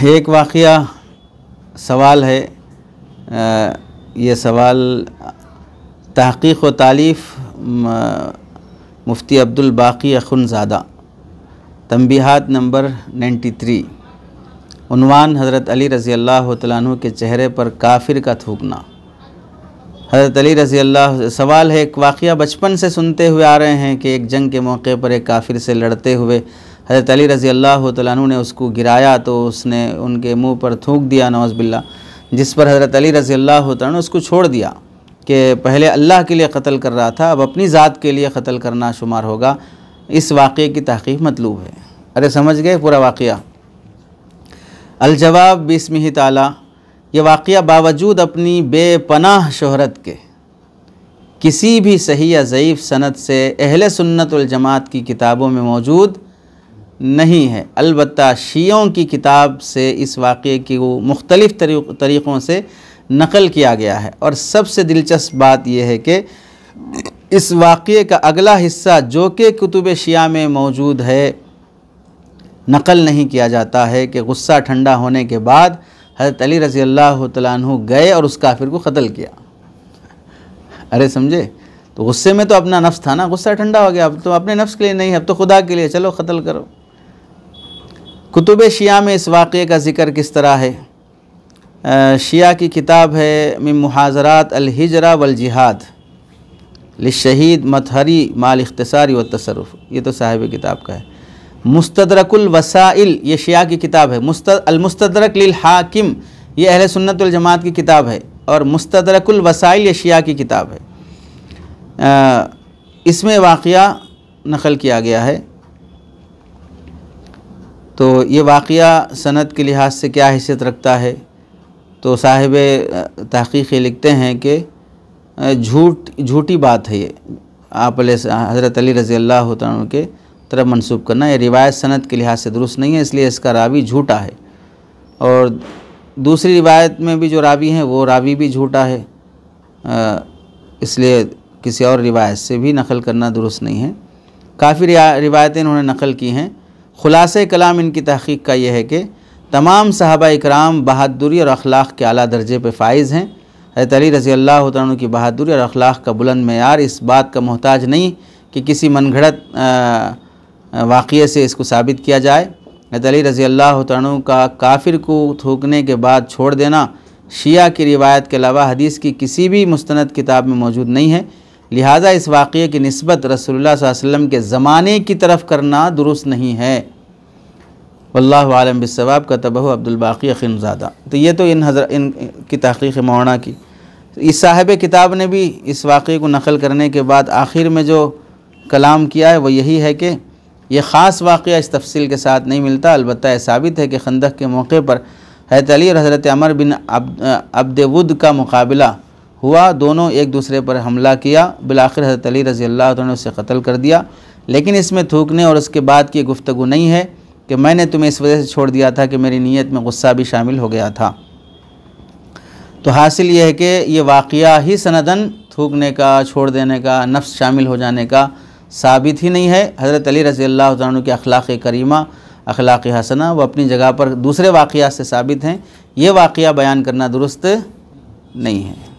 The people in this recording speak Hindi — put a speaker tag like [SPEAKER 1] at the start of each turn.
[SPEAKER 1] एक वाक़या सवाल है, ये सवाल तहक़ीक़ व तालीफ़ मुफ्ती अब्दुल बाक़ी अख़ुनज़ादा, तंबीहात नंबर 93। उन्वान हज़रत अली रज़ी अल्लाह तआला अन्हु के चेहरे पर काफिर का थूकना। हज़रत अली रज़ी अल्लाह, सवाल है, एक वाक़या बचपन से सुनते हुए आ रहे हैं कि एक जंग के मौके पर एक काफिर से लड़ते हुए हज़रत अली रज़ी अल्लाह तआला अन्हु ने उसको गिराया तो उसने उनके मुंह पर थूक दिया, नौज़ बिल्लाह। जिस पर हज़रत अली रज़ी अल्लाह तआला अन्हु उसको छोड़ दिया कि पहले अल्लाह के लिए क़त्ल कर रहा था, अब अपनी ज़ात के लिए क़त्ल करना शुमार होगा। इस वाक़े की तहक़ीक़ मतलूब है। अरे समझ गए पूरा वाक़या? अल-जवाब बिस्मिही ताला, ये वाक़या बावजूद अपनी बेपनाह शोहरत के किसी भी सही या ज़ईफ़ सनद से अहले सुन्नत वल जमात की किताबों में मौजूद नहीं है। अलबत्ता शियों की किताब से इस वाक़े की वो मुख्तलिफ़ तरीक़ों से नक़ल किया गया है। और सबसे दिलचस्प बात यह है कि इस वाक़े का अगला हिस्सा जो कि कुतुब शिया में मौजूद है, नक़ल नहीं किया जाता है कि गुस्सा ठंडा होने के बाद हज़रत अली रज़ी अल्लाह तआला अन्हु गए और उस काफिर को क़त्ल किया। अरे समझे? तो गुस्से में तो अपना नफ्स था ना, गुस्सा ठंडा हो गया, अब तो अपने नफ्स के लिए नहीं, अब तो खुदा के लिए, चलो क़त्ल करो। कुतुब शिया में इस वाक़े का ज़िक्र किस तरह है? शिया की किताब है मिन मुहाज़रात अल-हिजरा वल जिहाद लिश्शहीद मतहरी माल इख्तिसारी व तसर्रुफ़, ये तो साहिब किताब का है। मुस्तदरकुल वसाइल, ये शिया की किताब है। अल-मुस्तदरक लिल हाकिम, ये अहले सुन्नत वल जमात की किताब है। और मुस्तदरकुल वसाइल ये शिया की किताब है। इसमें वाक़या नक़ल किया गया है। तो ये वाक़या सनद के लिहाज से क्या हैसियत रखता है? तो साहिब तहक़ीक़ लिखते हैं कि झूठी बात है ये, आप हज़रत अली रज़ी अल्लाह तआला अन्हु के तरफ मंसूब करना। ये रिवायत सनद के लिहाज से दुरुस्त नहीं है, इसलिए इसका रावी झूठा है। और दूसरी रिवायत में भी जो रावी हैं वो रावी भी झूठा है, इसलिए किसी और रिवायत से भी नक़ल करना दुरुस्त नहीं है। काफ़ी रिवायतें इन्होंने नक़ल की हैं। ख़ुलासे कलाम इनकी तहक़ीक़ का यह है कि तमाम सहाबा इकराम बहादुरी और अखलाक़ के आला दर्जे पर फ़ाइज़ हैं। हज़रत अली रज़ी अल्लाह तआला अन्हु की बहादुरी और अखलाक़ का बुलंद मेयार इस बात का मोहताज नहीं कि किसी मनगढ़ंत वाक़ये से इसको साबित किया जाए। हज़रत अली रज़ी अल्लाह तआला अन्हु का काफिर को थूकने के बाद छोड़ देना शिया की रिवायत के अलावा हदीस की किसी भी मुस्तनद किताब में मौजूद नहीं है। लिहाजा इस वाक़ये की निस्बत रसूलुल्लाह सल्लल्लाहु अलैहि वसल्लम के ज़माने की तरफ करना दुरुस्त नहीं है। वल्लाहु आलम बिस्सवाब, कतबहु अब्दुल बाक़ी अख़ुनज़ादा। तो ये तो इन की तहक़ीक़ मौलाना की। इस साहिब किताब ने भी इस वाक़ये को नक़ल करने के बाद आखिर में जो कलाम किया है वो यही है कि ये ख़ास वाक़या इस तफसील के साथ नहीं मिलता। अलबत्ता यह साबित है कि खंदक के मौके पर हज़रत अली और हज़रत अमर बिन अब्दवुद का मुकाबला हुआ, दोनों एक दूसरे पर हमला किया, बिलाखिर हज़रत अली रज़ी अल्लाह तआला ने उसे क़त्ल कर दिया। लेकिन इसमें थूकने और उसके बाद की गुफ्तगू नहीं है कि मैंने तुम्हें इस वजह से छोड़ दिया था कि मेरी नीयत में गुस्सा भी शामिल हो गया था। तो हासिल ये है कि ये वाक़या ही सनदन थूकने का, छोड़ देने का, नफ्स शामिल हो जाने का साबित ही नहीं है। हज़रत अली रज़ी अल्लाह तआला अन्हु की अखलाक़ करीमा, अखलाक़ हसना वो अपनी जगह पर दूसरे वाक़यात से साबित हैं। ये वाक़या बयान करना दुरुस्त नहीं है।